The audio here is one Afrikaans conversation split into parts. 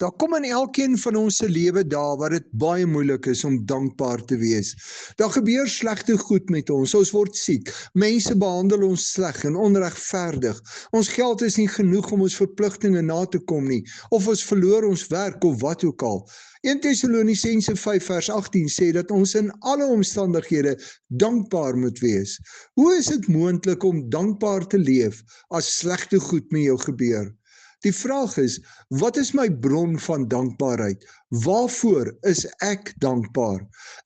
Daar kom in elkeen van ons se lewe dae waar dit baie moeilik is om dankbaar te wees. Daar gebeur slegte goed met ons word siek, mense behandel ons sleg en onregverdig. Ons geld is nie genoeg om ons verpligtinge na te kom nie, of ons verloor ons werk of wat ook al. 1 Tessalonisense 5 vers 18 sê dat ons in alle omstandighede dankbaar moet wees. Hoe is dit moontlik om dankbaar te leef as slegte goed met jou gebeur? Die vraag is, wat is my bron van dankbaarheid? Waarvoor is ek dankbaar?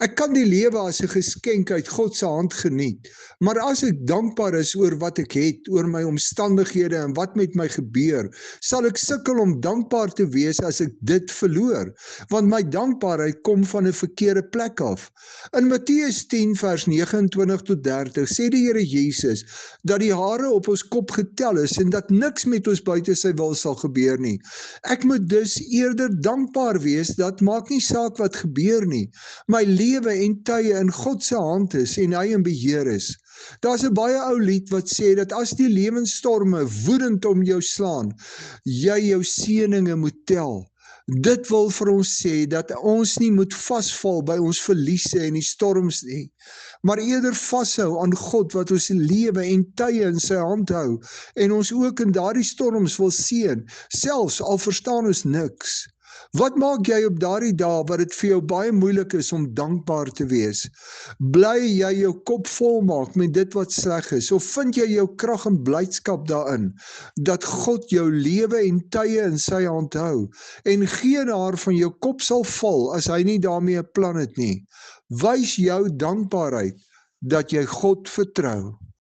Ek kan die lewe as 'n geskenk uit God se hand geniet, maar as ek dankbaar is oor wat ek het, oor my omstandighede en wat met my gebeur, sal ek sukkel om dankbaar te wees as ek dit verloor, want my dankbaarheid kom van 'n verkeerde plek af. In Matteus 10 vers 29 tot 30 sê die Here Jesus dat die hare op ons kop getel is en dat niks met ons buite sy wil sal gebeur nie. Ek moet dus eerder dankbaar wees, dat maak nie saak wat gebeur nie. My lewe en tye in God se hand is en hy in beheer is. Daar's 'n baie ou lied wat sê dat as die lewensstorme woedend om jou slaan, jy jou seëninge moet tel. Dit wil vir ons sê dat ons nie moet vasval by ons verliese en die storms nie, maar eerder vashou aan God wat ons lewe en tye in sy hand hou en ons ook in daardie storms wil seën, selfs al verstaan ons niks. Wat maak jy op daardie dae wat dit vir jou baie moeilik is om dankbaar te wees? Bly jy jou kop vol maak met dit wat sleg is, of vind jy jou krag en blydskap daarin dat God jou lewe en tye in sy hand hou en geen haar van jou kop sal val as hy nie daarmee 'n plan het nie? Wys jou dankbaarheid dat jy God vertrou.